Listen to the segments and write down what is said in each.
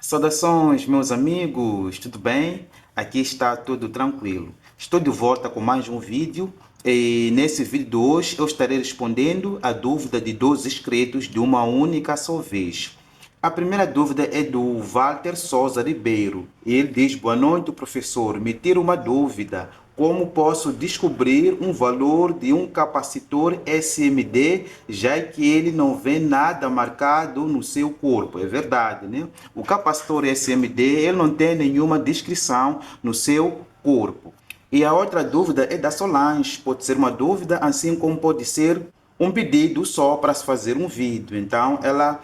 Saudações, meus amigos, tudo bem? Aqui está tudo tranquilo. Estou de volta com mais um vídeo e nesse vídeo de hoje eu estarei respondendo a dúvida de 2 inscritos de uma única só vez. A primeira dúvida é do Walter Souza Ribeiro. Ele diz: Boa noite, professor. Me tira uma dúvida. Como posso descobrir um valor de um capacitor SMD, já que ele não vê nada marcado no seu corpo? É verdade, né? O capacitor SMD ele não tem nenhuma descrição no seu corpo. E a outra dúvida é da Solange. Pode ser uma dúvida, assim como pode ser um pedido só para se fazer um vídeo. Então, ela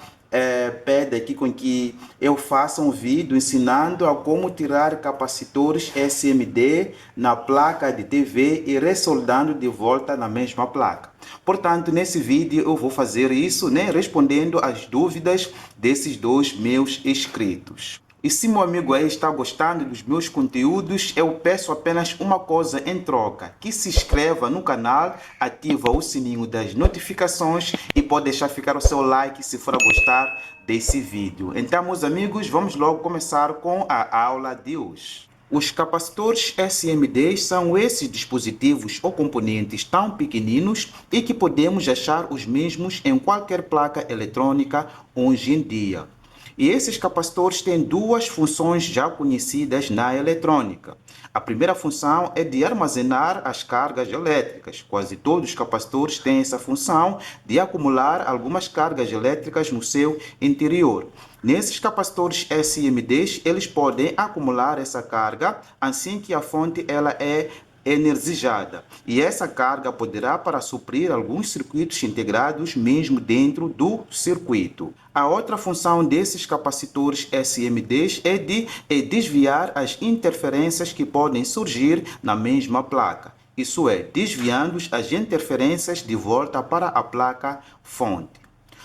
pede aqui com que eu faça um vídeo ensinando a como tirar capacitores SMD na placa de TV e ressoldando de volta na mesma placa. Portanto, nesse vídeo eu vou fazer isso, né, respondendo às dúvidas desses 2 meus inscritos. E se meu amigo aí está gostando dos meus conteúdos, eu peço apenas uma coisa em troca, que se inscreva no canal, ativa o sininho das notificações e pode deixar ficar o seu like se for a gostar desse vídeo. Então, meus amigos, vamos logo começar com a aula de hoje. Os capacitores SMD são esses dispositivos ou componentes tão pequeninos e que podemos achar os mesmos em qualquer placa eletrônica hoje em dia. E esses capacitores têm 2 funções já conhecidas na eletrônica. A primeira função é de armazenar as cargas elétricas. Quase todos os capacitores têm essa função de acumular algumas cargas elétricas no seu interior. Nesses capacitores SMDs, eles podem acumular essa carga assim que a fonte ela é energizada, e essa carga poderá para suprir alguns circuitos integrados mesmo dentro do circuito. A outra função desses capacitores SMDs é de desviar as interferências que podem surgir na mesma placa. Isso é, desviando as interferências de volta para a placa fonte.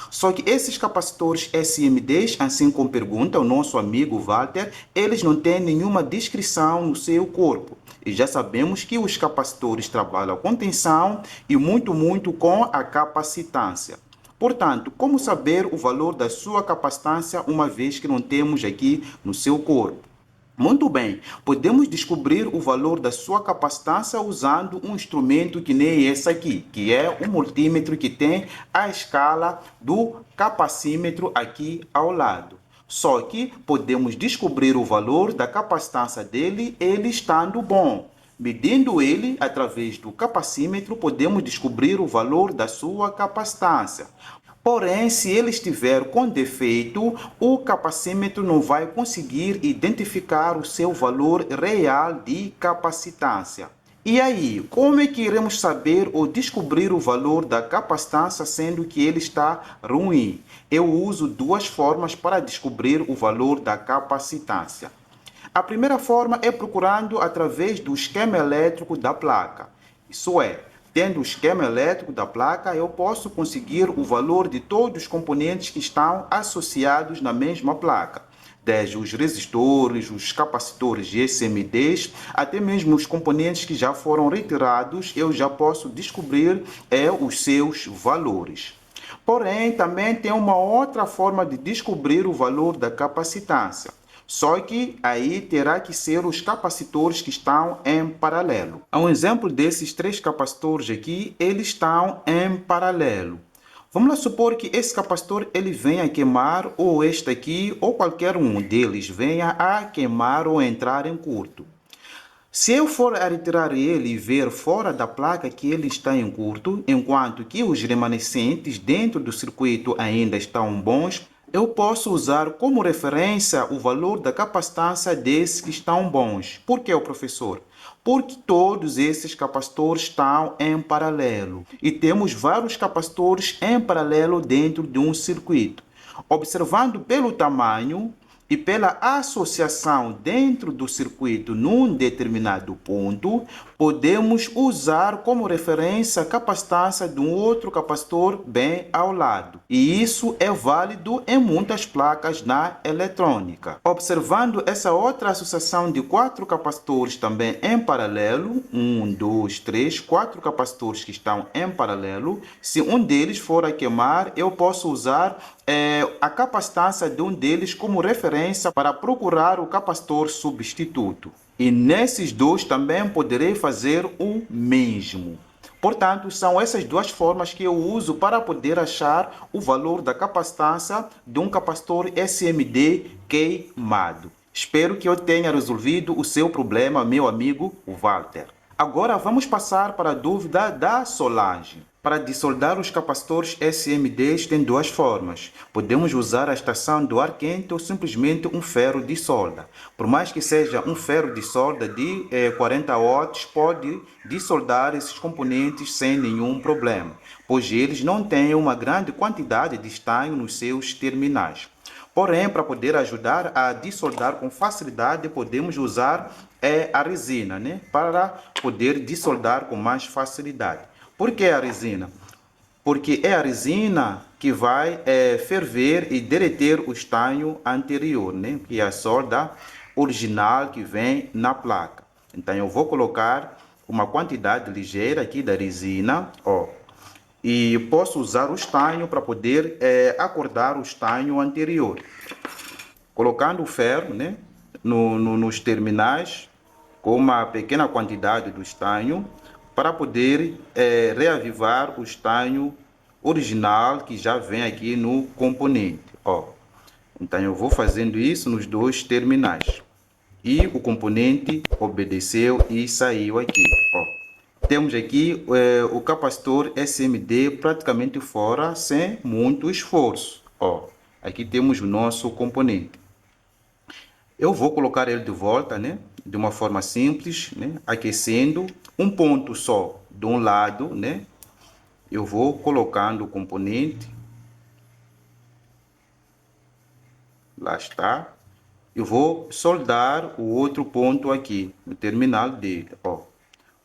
Só que esses capacitores SMDs, assim como pergunta o nosso amigo Walter, eles não têm nenhuma descrição no seu corpo. E já sabemos que os capacitores trabalham com tensão e muito com a capacitância. Portanto, como saber o valor da sua capacitância uma vez que não temos aqui no seu corpo? Muito bem, podemos descobrir o valor da sua capacitância usando um instrumento que nem esse aqui, que é um multímetro que tem a escala do capacímetro aqui ao lado. Só que podemos descobrir o valor da capacitância dele, ele estando bom. Medindo ele através do capacímetro, podemos descobrir o valor da sua capacitância. Porém, se ele estiver com defeito, o capacímetro não vai conseguir identificar o seu valor real de capacitância. E aí, como é que iremos saber ou descobrir o valor da capacitância sendo que ele está ruim? Eu uso 2 formas para descobrir o valor da capacitância. A primeira forma é procurando através do esquema elétrico da placa. Isso é, tendo o esquema elétrico da placa, eu posso conseguir o valor de todos os componentes que estão associados na mesma placa. Desde os resistores, os capacitores de SMDs, até mesmo os componentes que já foram retirados, eu já posso descobrir os seus valores. Porém, também tem uma outra forma de descobrir o valor da capacitância. Só que aí terá que ser os capacitores que estão em paralelo. Um exemplo desses 3 capacitores aqui, eles estão em paralelo. Vamos lá supor que esse capacitor ele venha a queimar, ou este aqui, ou qualquer um deles venha a queimar ou entrar em curto. Se eu for a retirar ele e ver fora da placa que ele está em curto, enquanto que os remanescentes dentro do circuito ainda estão bons, eu posso usar como referência o valor da capacitância desses que estão bons. Por que, professor? Porque todos esses capacitores estão em paralelo e temos vários capacitores em paralelo dentro de um circuito. Observando pelo tamanho e pela associação dentro do circuito num determinado ponto, podemos usar como referência a capacitância de um outro capacitor bem ao lado. E isso é válido em muitas placas na eletrônica. Observando essa outra associação de 4 capacitores também em paralelo, 1, 2, 3, 4 capacitores que estão em paralelo, se um deles for a queimar, eu posso usar a capacitância de um deles como referência para procurar o capacitor substituto. E nesses dois também poderei fazer o mesmo. Portanto, são essas duas formas que eu uso para poder achar o valor da capacitância de um capacitor SMD queimado. Espero que eu tenha resolvido o seu problema, meu amigo Walter. Agora vamos passar para a dúvida da solagem. Para dissoldar os capacitores SMDs tem duas formas. Podemos usar a estação do ar quente ou simplesmente um ferro de solda. Por mais que seja um ferro de solda de 40 watts, pode dissoldar esses componentes sem nenhum problema, pois eles não têm uma grande quantidade de estanho nos seus terminais. Porém, para poder ajudar a dissoldar com facilidade, podemos usar a resina, né? Para poder dissoldar com mais facilidade. Por que a resina? Porque é a resina que vai ferver e derreter o estanho anterior, né? Que é a solda original que vem na placa. Então eu vou colocar uma quantidade ligeira aqui da resina, ó. E posso usar o estanho para poder acordar o estanho anterior. Colocando o ferro, né, nos terminais com uma pequena quantidade do estanho para poder reavivar o estanho original que já vem aqui no componente. Ó. Então eu vou fazendo isso nos dois terminais. E o componente obedeceu e saiu aqui. Ó. Temos aqui o capacitor SMD praticamente fora, sem muito esforço. Ó, aqui temos o nosso componente. Eu vou colocar ele de volta, né, de uma forma simples, né, aquecendo um ponto só de um lado, né. Eu vou colocando o componente. Lá está. Eu vou soldar o outro ponto aqui, no terminal dele, ó.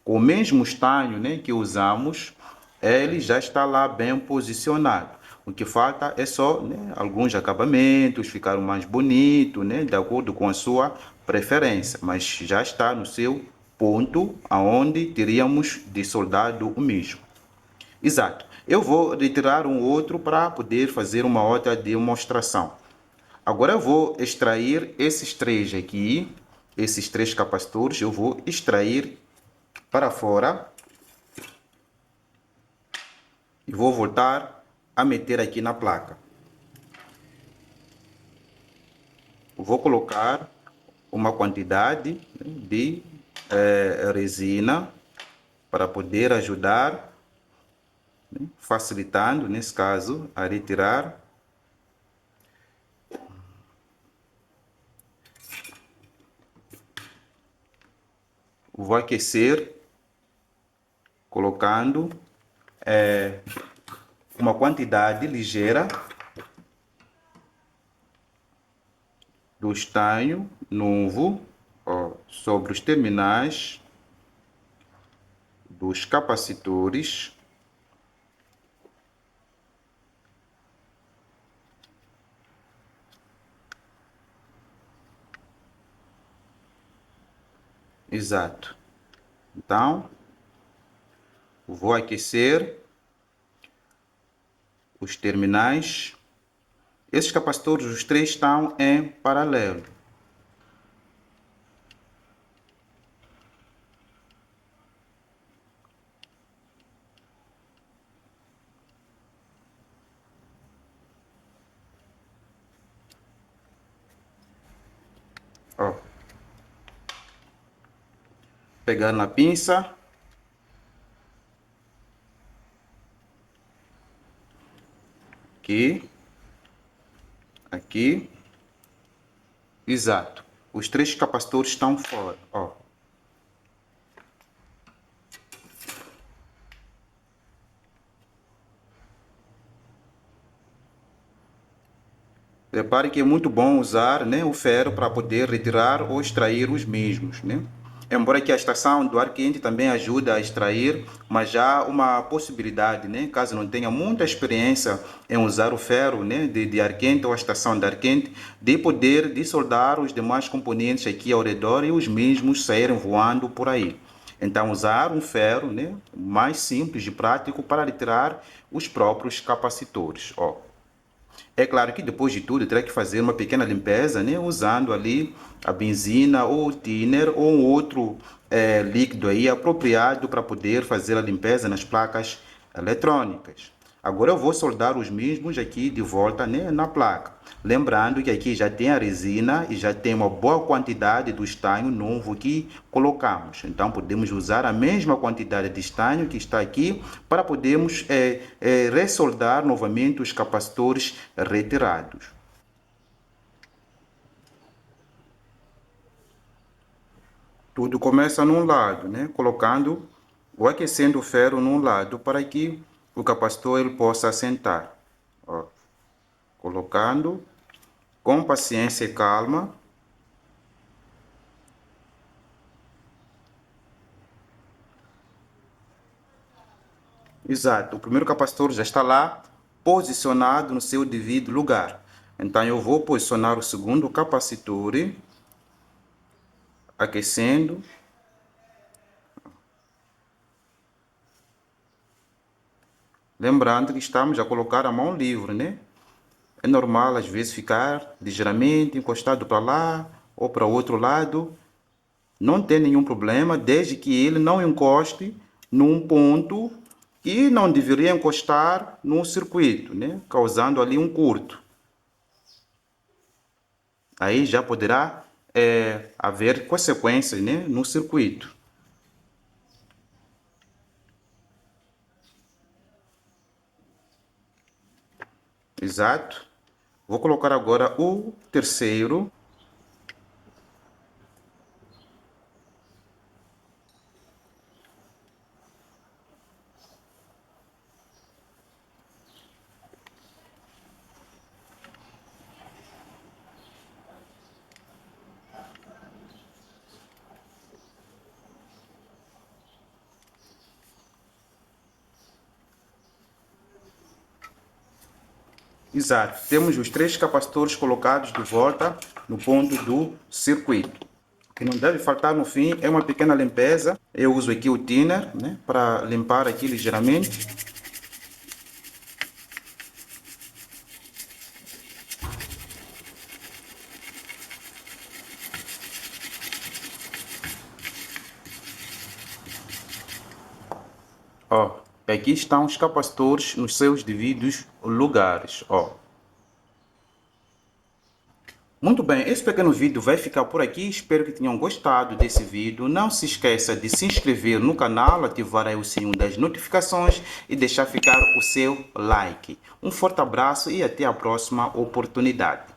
Com o mesmo estanho, né, que usamos, ele já está lá bem posicionado. O que falta é só, né, alguns acabamentos, ficaram mais bonitos, né, de acordo com a sua preferência, mas já está no seu ponto aonde teríamos de soldado o mesmo. Exato. Eu vou retirar um outro para poder fazer uma outra demonstração. Agora eu vou extrair esses três aqui, esses três capacitores, eu vou extrair para fora e vou voltar a meter aqui na placa. Vou colocar uma quantidade de resina para poder ajudar, né, facilitando, nesse caso, a retirar. Vou aquecer colocando uma quantidade ligeira do estanho novo, ó, sobre os terminais dos capacitores. Exato. Então, vou aquecer os terminais. Esses capacitores, os três estão em paralelo. Ó. Pegar na pinça. Aqui. Aqui. Exato. Os três capacitores estão fora, ó. Repare que é muito bom usar, né, o ferro para poder retirar ou extrair os mesmos, né? Embora que a estação do ar quente também ajuda a extrair, mas já há uma possibilidade, né, caso não tenha muita experiência em usar o ferro, né, de ar quente ou a estação de ar quente, de poder dissoldar os demais componentes aqui ao redor e os mesmos saírem voando por aí. Então usar um ferro, né, mais simples e prático para retirar os próprios capacitores, ó. É claro que depois de tudo terá que fazer uma pequena limpeza, né? Usando ali a benzina ou o thinner ou um outro líquido aí apropriado para poder fazer a limpeza nas placas eletrônicas. Agora eu vou soldar os mesmos aqui de volta, né, na placa. Lembrando que aqui já tem a resina e já tem uma boa quantidade do estanho novo que colocamos. Então podemos usar a mesma quantidade de estanho que está aqui para podermos ressoldar novamente os capacitores retirados. Tudo começa num lado, né? Colocando ou aquecendo o ferro num lado para que o capacitor ele possa assentar. Ó, colocando com paciência e calma. Exato, o primeiro capacitor já está lá posicionado no seu devido lugar. Então eu vou posicionar o segundo capacitor aquecendo. Lembrando que estamos a colocar a mão livre, né? É normal às vezes ficar ligeiramente encostado para lá ou para o outro lado. Não tem nenhum problema, desde que ele não encoste num ponto que não deveria encostar no circuito, né? Causando ali um curto. Aí já poderá haver consequências, né, no circuito. Exato. Vou colocar agora o terceiro. Exato. Temos os três capacitores colocados de volta no ponto do circuito. O que não deve faltar no fim é uma pequena limpeza. Eu uso aqui o thinner, né, para limpar aqui ligeiramente. Ó, aqui estão os capacitores nos seus devidos lugares. Ó. Muito bem, esse pequeno vídeo vai ficar por aqui. Espero que tenham gostado desse vídeo. Não se esqueça de se inscrever no canal, ativar aí o sininho das notificações e deixar ficar o seu like. Um forte abraço e até a próxima oportunidade.